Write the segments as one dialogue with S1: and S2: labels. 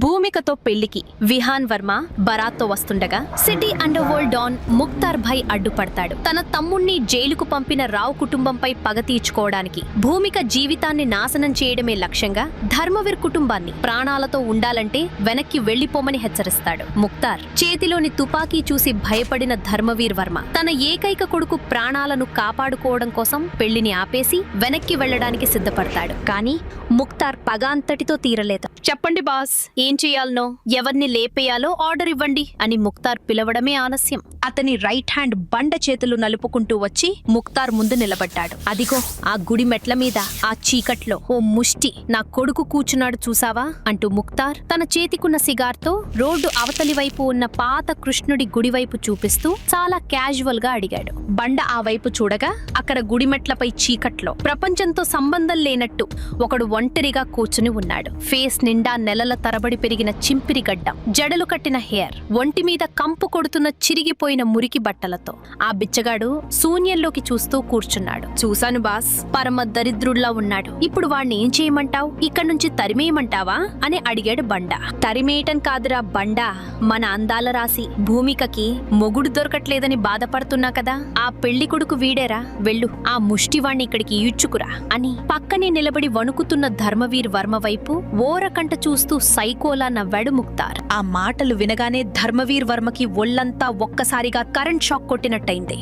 S1: భూమికతో పెళ్లికి విహాన్ వర్మ బరాత్తో వస్తుండగా city underworld don Mukhtar Bhai అడ్డుపడతాడు. తన తమ్ముణ్ణి జైలుకు పంపిన రావు కుటుంబంపై పగ తీర్చుకోవడానికి భూమిక జీవితాన్ని నాశనం చేయడమే లక్ష్యంగా ధర్మవీర్ కుటుంబాన్ని ప్రాణాలతో ఉండాలంటే వెనక్కి వెళ్లిపోమని హెచ్చరిస్తాడు. ముక్తార్ చేతిలోని తుపాకీ చూసి భయపడిన ధర్మవీర్ వర్మ తన ఏకైక కొడుకు ప్రాణాలను కాపాడుకోవడం కోసం పెళ్లిని ఆపేసి వెనక్కి వెళ్లడానికి సిద్ధపడతాడు. కానీ ముక్తార్ పగ అంతటితో తీరలేదు. చెప్పండి బాస్, ఏం చెయ్యాలనో, ఎవరిని లేపేయాలో ఆర్డర్ ఇవ్వండి అని ముక్తార్ పిలవడమే ఆలస్యం. అతని రైట్ హ్యాండ్ బండ చేతులు నలుపుకుంటూ వచ్చి ముక్తార్ ముందు నిలబడ్డాడు. అదిగో ఆ గుడి మెట్ల మీద ఆ చీకట్లో ఓ ముష్టి నా కొడుకు కూర్చున్నాడు చూసావా అంటూ ముక్తార్ తన చేతికున్న సిగార్తో రోడ్డు అవతలి వైపు ఉన్న పాత కృష్ణుడి గుడి వైపు చూపిస్తూ చాలా క్యాజువల్ గా అడిగాడు. బండ ఆ వైపు చూడగా అక్కడ గుడిమెట్లపై చీకట్లో ప్రపంచంతో సంబంధం లేనట్టు ఒకడు ఒంటరిగా కూర్చుని ఉన్నాడు. ఫేస్ నిండా నెలల తరబడి పెరిగిన చింపిరి గడ్డం, జడలు కట్టిన హెయిర్, ఒంటి మీద కంపు కొడుతున్న చిరిగిపోయిన మురికి బట్టలతో ఆ బిచ్చగాడు శూన్యంలోకి చూస్తూ కూర్చున్నాడు. చూశాను బాస్, పరమ దరిద్రుల్లా ఉన్నాడు. ఇప్పుడు వాణ్ణి ఏం చేయమంటావు? ఇక్కడి నుంచి తరిమేయమంటావా అని అడిగాడు బండ. తరిమేయటం కాదురా బండా, మన అందాల రాసి భూమికకి మొగుడు దొరకట్లేదని బాధపడుతున్నా కదా, ఆ పెళ్లి కొడుకు వీడేరా, వెళ్ళు ఆ ముష్టివాణ్ణి ఇక్కడికి ఈడ్చుకురా అని పక్కనే నిలబడి వణుకుతున్న ధర్మవీర్ వర్మ వైపు ఓరకంట చూస్తూ సైకోలా నవ్వాడు ముక్తార్. ఆ మాటలు వినగానే ధర్మవీర్ వర్మకి ఒళ్లంతా ఒక్కసారిగా కరెంట్ షాక్ కొట్టినట్టయింది.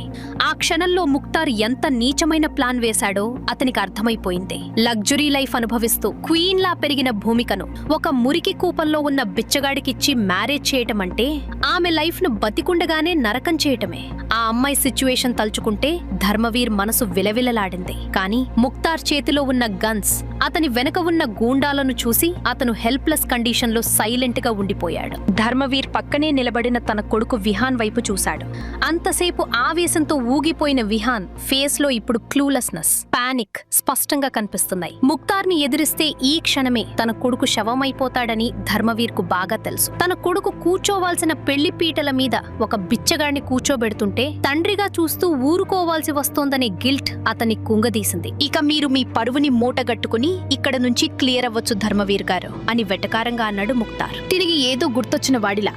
S1: ఆ క్షణంలో ముక్తార్ ఎంత నీచమైన ప్లాన్ వేశాడో అతనికి అర్థమైపోయింది. లగ్జరీ లైఫ్ అనుభవిస్తూ క్వీన్ లా పెరిగిన భూమికను ఒక మురికి కూపంలో ఉన్న బిచ్చగాడికిచ్చి మ్యారేజ్ చేయటం అంటే ఆమె లైఫ్ ను బతికుండగానే నరకం చేయటమే. ఆ అమ్మాయి సిచ్యువేషన్ తలుచుకుంటే ధర్మవీర్ మనసు విలవిలలాడింది. కానీ ముక్తార్ చేతిలో ఉన్న గన్స్, అతని వెనక ఉన్న గూండాలను చూసి అతను హెల్ప్లెస్ కండిషన్ లో సైలెంట్ గా ఉండిపోయాడు. ధర్మవీర్ పక్కనే నిలబడిన తన కొడుకు విహాన్ వైపు చూశాడు. అంతసేపు ఆవేశంతో ఊగిపోయిన విహాన్ ఫేస్ లో ఇప్పుడు క్లూలెస్నెస్, పానిక్ స్పష్టంగా కనిపిస్తున్నాయి. ముక్తార్ ని ఎదిరిస్తే ఈ క్షణమే తన కొడుకు శవమైపోతాడని ధర్మవీర్ కు బాగా తెలుసు. తన కొడుకు కూర్చోవాల్సిన పెళ్లి పీటల మీద ఒక బిచ్చగాడిని కూర్చోబెడుతుంటే తండ్రిగా చూస్తూ ఊరుకోవాల్సి వస్తోందనే గిల్ట్ అతన్ని కుంగదీసింది. ఇక మీరు మీ పరువుని మూటగట్టుకుని ఇక్కడ నుంచి క్లియర్ అవ్వచ్చు ధర్మవీర్ గారు అని వెటకారంగా అన్నాడు ముక్తార్. తిరిగి ఏదో గుర్తొచ్చిన వాడిలా,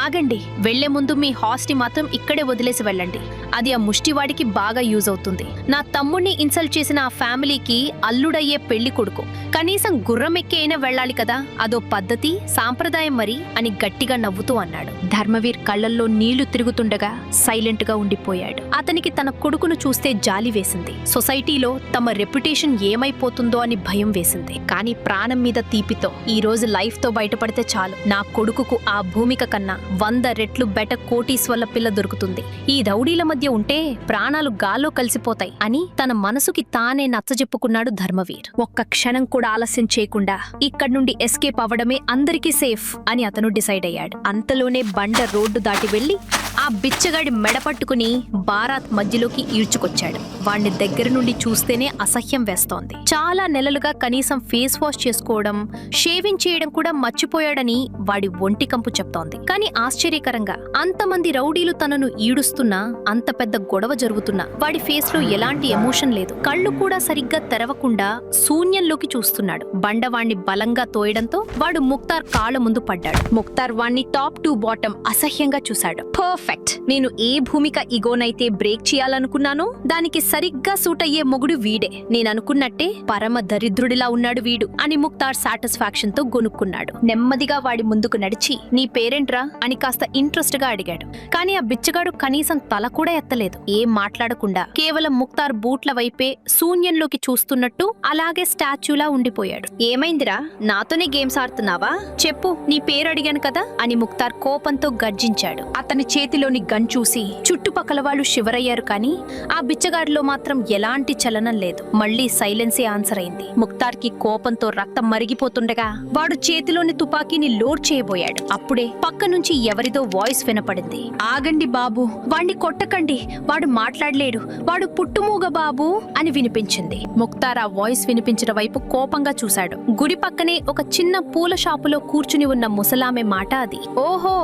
S1: ఆగండి, వెళ్లే ముందు మీ హాస్ని మాత్రం ఇక్కడే వదిలేసి వెళ్ళండి. అది ఆ ముష్టివాడికి బాగా యూజ్ అవుతుంది. నా తమ్ముణ్ణి ఇన్సల్ట్ చేసిన ఆ ఫ్యామిలీకి అల్లుడయ్యే పెళ్లి కొడుకు, కనీసం గుర్రం ఎక్కి అయినా వెళ్లాలి కదా, అదో పద్ధతి సాంప్రదాయం మరి అని గట్టిగా నవ్వుతూ అన్నాడు. ధర్మవీర్ కళ్లల్లో నీళ్లు తిరుగుతుండగా సైలెంట్ గా ఉండిపోయాడు. అతనికి తన కొడుకును చూస్తే జాలి వేసింది. సొసైటీలో తమ రెప్యుటేషన్ ఏమైపోతుందో అని భయం వేసింది. కానీ ప్రాణం మీద తీపితో ఈ రోజు లైఫ్ తో బయటపడితే చాలు, నా కొడుకుకు ఆ భూమిక కన్నా 100 రెట్లు బెటర్ కోటీశ్వర్ల పిల్ల దొరుకుతుంది. ఈ రౌడీల మధ్య ఉంటే ప్రాణాలు గాల్లో కలిసిపోతాయి అని తన మనసుకి తానే నచ్చజెప్పుకున్నాడు ధర్మవీర్. ఒక్క క్షణం కూడా ఆలస్యం చేయకుండా ఇక్కడి నుండి ఎస్కేప్ అవ్వడమే అందరికీ సేఫ్ అని అతను డిసైడ్ అయ్యాడు. అంతలోనే బండ రోడ్డు దాటి వెళ్లి ఆ బిచ్చగాడి మెడపట్టుకుని బారాత్ మధ్యలోకి ఈడ్చుకొచ్చాడు. వాణ్ణి దగ్గర నుండి చూస్తేనే అసహ్యం వేస్తోంది. చాలా నెలలుగా కనీసం ఫేస్ వాష్ చేసుకోవడం, షేవింగ్ చేయడం కూడా మర్చిపోయాడని వాడి ఒంటి కంపు చెప్తోంది. కానీ ఆశ్చర్యకరంగా అంతమంది రౌడీలు తనను ఈడుస్తున్నా, అంత పెద్ద గొడవ జరుగుతున్నా వాడి ఫేస్ లో ఎలాంటి ఎమోషన్ లేదు. కళ్ళు కూడా సరిగ్గా తెరవకుండా శూన్యంలోకి చూస్తున్నాడు. బండ వాణ్ణి బలంగా తోయడంతో వాడు ముక్తార్ కాళ్ళ ముందు పడ్డాడు. ముక్తార్ వాణ్ణి టాప్ టు బాటం అసహ్యంగా చూశాడు. పర్ఫెక్ట్, నేను ఏ భూమిక ఇగోనైతే బ్రేక్ చేయాలనుకున్నానో దానికి సరిగ్గా సూట్ అయ్యే మొగుడు వీడే. నేననుకున్నట్టే పరమ దరిద్రుడిలా ఉన్నాడు వీడు అని ముక్తార్ సాటిస్ఫాక్షన్ తో గొనుక్కున్నాడు. నెమ్మదిగా వాడి ముందుకు నడిచి నీ పేరేంట్రా అని కాస్త ఇంట్రెస్ట్ గా అడిగాడు. కానీ ఆ బిచ్చగాడు కనీసం తల కూడా ఎత్తలేదు. ఏం మాట్లాడకుండా కేవలం ముక్తార్ బూట్ల వైపే శూన్యంలోకి చూస్తున్నట్టు అలాగే స్టాచ్యూలా ఉండిపోయాడు. ఏమైందిరా, నాతోనే గేమ్స్ ఆడుతున్నావా? చెప్పు, నీ పేరు అడిగాను కదా అని ముక్తార్ కోపంతో గర్జించాడు. అతని చేతిలోని గన్ చూసి చుట్టుపక్కల వాళ్ళు శివరయ్యారు. కానీ ఆ బిచ్చగాడిలో మాత్రం ఎలాంటి చలనం లేదు. మళ్లీ సైలెన్సే ఆన్సర్ అయింది. ముక్తార్ కి కోపంతో రక్తం మరిగిపోతుండగా వాడు చేతిలోని తుపాకీని లోడ్ చేయబోయాడు. అప్పుడే పక్క నుంచి ఎవరిదో వాయిస్ వినపడింది. ఆగండి బాబు, వాణ్ణి కొట్టకండి ఆగండి, వాడు మాట్లాడలేడు, వాడు పుట్టుమూగ బాబు అని వినిపించింది. ముక్తార్ ఆ వాయిస్ వినిపించిన వైపు కోపంగా చూశాడు. గుడి పక్కనే ఒక చిన్న పూల షాపులో కూర్చుని ఉన్న ముసలామె మాట అది. ఓహో,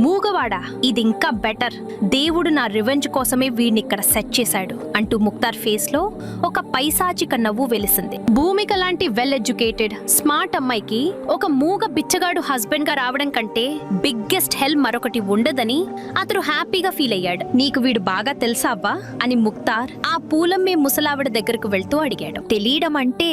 S1: మూగవాడా? ఇది ఇంకా బెటర్. దేవుడు నా రివెంజ్ కోసమే వీడినిక్కడ సెట్ చేశాడు అంటూ ముక్తార్ ఫేస్ లో ఒక పైశాచిక నవ్వు వెలిసింది. భూమిక లాంటి వెల్ ఎడ్యుకేటెడ్ స్మార్ట్ అమ్మాయికి ఒక మూగ బిచ్చగాడు హస్బెండ్ గా రావడం కంటే బిగ్గెస్ట్ హెల్ప్ మరొకటి ఉండదని అతను హ్యాపీగా ఫీల్ అయ్యాడు. నీకు వీడు బాగా తెలుసా అవ్వా అని ముక్తార్ ఆ పూలమ్మే ముసలావిడ దగ్గరకు వెళ్తూ అడిగాడు. తెలియడం అంటే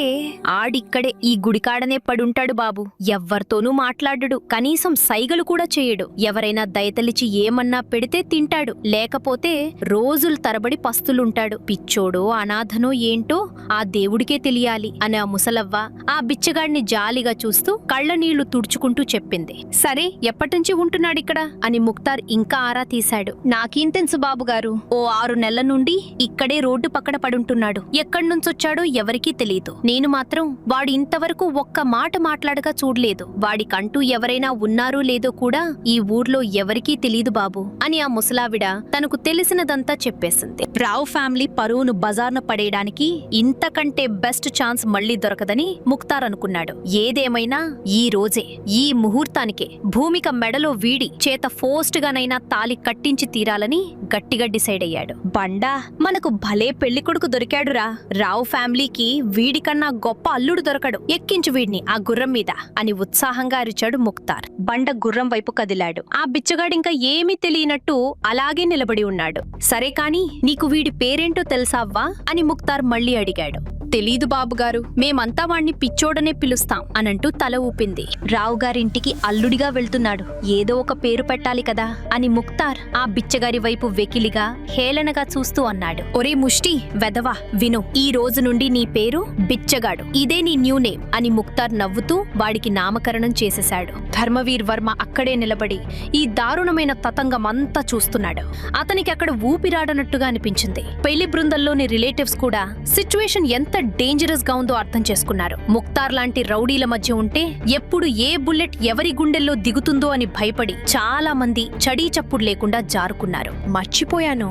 S1: ఆడిక్కడే ఈ గుడికాడనే పడుంటాడు బాబు. ఎవ్వరితోనూ మాట్లాడడు, కనీసం సైగలు కూడా చేయడు. ఎవరైనా దయతలిచి ఏమన్నా పెడితే తింటాడు, లేకపోతే రోజుల తరబడి పస్తులుంటాడు. పిచ్చోడో అనాథనో ఏంటో ఆ దేవుడికే తెలియాలి అని ఆ ముసలవ్వ ఆ బిచ్చగాడిని జాలిగా చూస్తూ కళ్ళ నీళ్లు తుడుచుకుంటూ చెప్పింది. సరే, ఎప్పటినుంచి ఉంటున్నాడిక్కడ అని ముక్తార్ ఇంకా ఆరా తీశాడు. నాకేం తెలుసు బాబుగారు, ఓ 6 నెలల నుండి ఇక్కడే రోడ్డు పక్కన పడుంటున్నాడు. ఎక్కడి నుంచొచ్చాడో ఎవరికీ తెలియదు. నేను మాత్రం వాడు ఇంతవరకు ఒక్క మాట మాట్లాడగా చూడలేదు. వాడికంటూ ఎవరైనా ఉన్నారో లేదో కూడా ఈ ఊర్లో ఎవరికీ తెలీదు బాబు అని ఆ ముసలావిడ తనకు తెలిసినదంతా చెప్పేసింది. రావు ఫ్యామిలీ పరువును బజార్న పడేయడానికి ఇంతకంటే బెస్ట్ ఛాన్స్ మళ్లీ దొరకదని ముక్తార్ అనుకున్నాడు. ఏదేమైనా ఈ రోజే, ఈ ముహూర్తానికే భూమిక మెడలో వీడి చేత ఫోస్ట్ గానైనా తాలి కట్టించి తీరాలని గట్టిగా డిసైడ్ అయ్యాడు. బండా, మనకు భలే పెళ్లి కొడుకు దొరికాడురా. రావు ఫ్యామిలీకి వీడికన్నా గొప్ప అల్లుడు దొరకడు. ఎక్కించు వీడిని ఆ గుర్రం మీద అని ఉత్సాహంగా అరిచాడు ముక్తార్. బండ గుర్రం వైపు కదిలాడు. ఆ బిచ్చగాడింకా ఏమీ తెలియనట్టు అలాగే నిలబడి ఉన్నాడు. సరే కాని నీకు వీడి పేరేంటో తెలుసావ్వా అని ముక్తార్ మళ్లీ అడిగాడు. తెలీదు బాబుగారు, మేమంతా వాణ్ణి పిచ్చోడనే పిలుస్తాం అనంటూ తల ఊపింది. రావు గారింటికి అల్లుడిగా వెళ్తున్నాడు, ఏదో ఒక పేరు పెట్టాలి కదా అని ముక్తార్ ఆ బిచ్చగారి వైపు వెకిలిగా హేళనగా చూస్తూ అన్నాడు. ఒరే ముష్టి వెదవా, విను, ఈ రోజు నుండి నీ పేరు బిచ్చగాడు. ఇదే నీ న్యూ నేమ్ అని ముక్తార్ నవ్వుతూ వాడికి నామకరణం చేసేశాడు. ధర్మవీర్ వర్మ అక్కడే నిలబడి ఈ దారుణమైన తతంగం అంతా చూస్తున్నాడు. అతనికి అక్కడ ఊపిరాడనట్టుగా అనిపించింది. పెళ్లి బృందంలోని రిలేటివ్స్ కూడా సిచ్యువేషన్ ఎంత డేంజరస్ గా ఉందో అర్థం చేసుకున్నారు. ముక్తార్ లాంటి రౌడీల మధ్య ఉంటే ఎప్పుడు ఏ బుల్లెట్ ఎవరి గుండెల్లో దిగుతుందో అని భయపడి చాలా మంది చడీ చప్పుడు లేకుండా జారుకున్నారు. మర్చిపోయాను,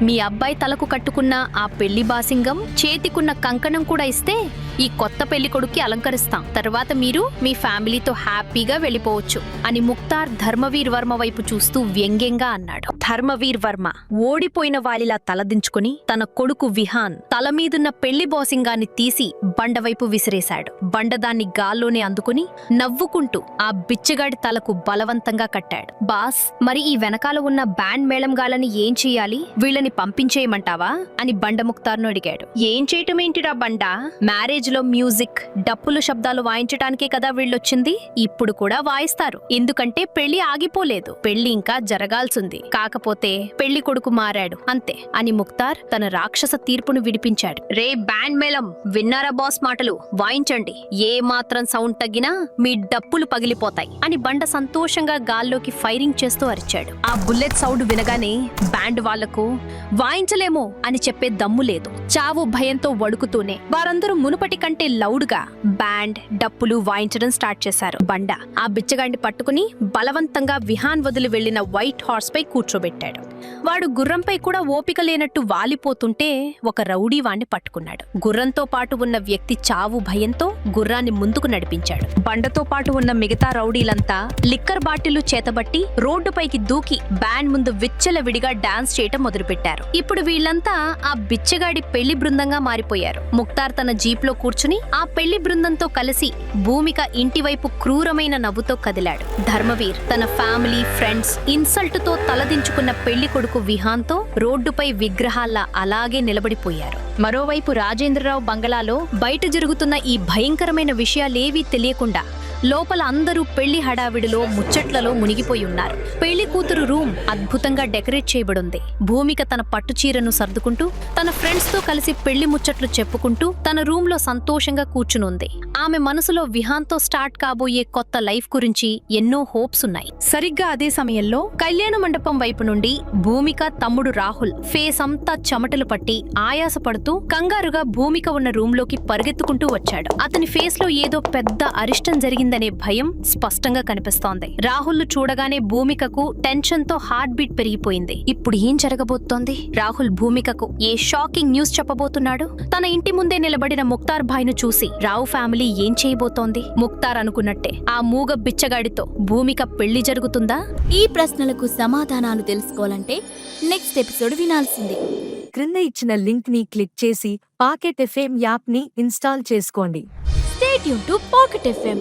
S1: మీ అబ్బాయి తలకు కట్టుకున్న ఆ పెళ్లి బాసింగం, చేతికున్న కంకణం కూడా ఇస్తే ఈ కొత్త పెళ్లి కొడుక్కి అలంకరిస్తాం. తర్వాత మీరు మీ ఫ్యామిలీతో హ్యాపీగా వెళ్ళిపోవచ్చు అని ముక్తార్ ధర్మవీర్ వర్మ వైపు చూస్తూ వ్యంగ్యంగా అన్నాడు. ధర్మవీర్ వర్మ ఓడిపోయిన వాలిలా తలదించుకుని తన కొడుకు విహాన్ తల మీదున్న పెళ్లి బాసింగాన్ని తీసి బండవైపు విసిరేశాడు. బండ దాన్ని గాల్లోనే అందుకుని నవ్వుకుంటూ ఆ బిచ్చగాడి తలకు బలవంతంగా కట్టాడు. బాస్, మరి ఈ వెనకాల ఉన్న బ్యాండ్ మేళం గాలని ఏం చెయ్యాలి? వీళ్ళని పంపించేయమంటావా అని బండ ముక్తార్ను అడిగాడు. ఏం చేయటమేంటిరా బండా, మ్యారేజ్ లో మ్యూజిక్, డప్పులు శబ్దాలు వాయించటానికే కదా వీళ్ళొచ్చింది. ఇప్పుడు కూడా వాయిస్తారు, ఎందుకంటే పెళ్లి ఆగిపోలేదు, పెళ్లి ఇంకా జరగాల్సింది. కాకపోతే పెళ్లి కొడుకు మారాడు అంతే అని ముక్తార్ తన రాక్షస తీర్పును విడిపించాడు. రే బ్యాండ్ మేళం, విన్నారా బాస్ మాటలు, వాయించండి. ఏ మాత్రం సౌండ్ తగ్గినా మీ డప్పులు పగిలిపోతాయి అని బండ సంతోషంగా గాల్లోకి ఫైరింగ్ చేస్తూ అరిచాడు. ఆ బుల్లెట్ సౌండ్ వినగానే బ్యాండ్ వాళ్లకు వాయించలేమో అని చెప్పే దమ్ము లేదు. చావు భయంతో వణుకుతూనే వారందరూ మునుపటి కంటే లౌడ్గా బ్యాండ్, డప్పులు వాయించడం స్టార్ట్ చేశారు. బండ ఆ బిచ్చగాడిని పట్టుకుని బలవంతంగా విహాన్ వదిలి వెళ్లిన వైట్ హార్స్ పై కూర్చోబెట్టాడు. వాడు గుర్రంపై కూడా ఓపిక లేనట్టు వాలిపోతుంటే ఒక రౌడీ వాణ్ణి పట్టుకున్నాడు. గుర్రంతో పాటు ఉన్న వ్యక్తి చావు భయంతో గుర్రాన్ని ముందుకు నడిపించాడు. బండతో పాటు ఉన్న మిగతా రౌడీలంతా లిక్కర్ బాటిళ్లు చేతబట్టి రోడ్డుపైకి దూకి బ్యాండ్ ముందు విచ్చలవిడిగా డాన్స్ చేయటం మొదలుపెట్టారు. ఇప్పుడు వీళ్లంతా ఆ బిచ్చగాడి పెళ్లి బృందంగా మారిపోయారు. ముక్తార్ తన జీప్ లో కూర్చుని ఆ పెళ్లి బృందంతో కలిసి భూమిక ఇంటివైపు క్రూరమైన నవ్వుతో కదిలాడు. ధర్మవీర్ తన ఫ్యామిలీ, ఫ్రెండ్స్ ఇన్సల్ట్ తో తలదించుకున్న పెళ్లి కొడుకు విహాన్తో రోడ్డుపై విగ్రహాల్లా అలాగే నిలబడిపోయారు. మరోవైపు రాజేంద్రరావు బంగళాలో బయట జరుగుతున్న ఈ భయంకరమైన విషయాలేవీ తెలియకుండా లోపల అందరూ పెళ్లి హడావిడిలో ముచ్చట్లలో మునిగిపోయి ఉన్నారు. పెళ్లి కూతురు రూమ్ అద్భుతంగా డెకరేట్ చేయబడింది. భూమిక తన పట్టు చీరను సర్దుకుంటూ తన ఫ్రెండ్స్ తో కలిసి పెళ్లి ముచ్చట్లు చెప్పుకుంటూ తన రూమ్ లో సంతోషంగా కూర్చునుంది. ఆమె మనసులో విహాన్తో స్టార్ట్ కాబోయే కొత్త లైఫ్ గురించి ఎన్నో హోప్స్ ఉన్నాయి. సరిగ్గా అదే సమయంలో కళ్యాణ మండపం వైపు నుండి భూమిక తమ్ముడు రాహుల్ ఫేస్ అంతా చెమటలు పట్టి ఆయాసపడుతూ కంగారుగా భూమిక ఉన్న రూమ్ లోకి పరిగెత్తుకుంటూ వచ్చాడు. అతని ఫేస్ లో ఏదో పెద్ద అరిష్టం జరిగిందని ఏమైందనే భయం స్పష్టంగా కనిపిస్తోంది. రాహుల్ చూడగానే భూమికకు టెన్షన్ తో హార్ట్ బీట్ పెరిగిపోయింది. ఇప్పుడు ఏం జరగబోతోంది? రాహుల్ భూమికకు ఏ షాకింగ్ న్యూస్ చెప్పబోతున్నాడు? తన ఇంటి ముందే నిలబడిన ముక్తార్ భాయ్ను చూసి రావు ఫ్యామిలీ ఏం చేయబోతోంది? ముక్తార్ అనుకున్నట్టే ఆ మూగ బిచ్చగాడితో భూమిక పెళ్లి జరుగుతుందా?
S2: ఈ ప్రశ్నలకు సమాధానాలు తెలుసుకోవాలంటే నెక్స్ట్ ఎపిసోడ్ వినాల్సిందే.
S3: క్రింద ఇచ్చిన లింక్ ని క్లిక్ చేసి పాకెట్ ఎఫ్ఎం యాప్ ని ఇన్స్టాల్ చేసుకోండి.
S2: Stay tuned to Pocket FM.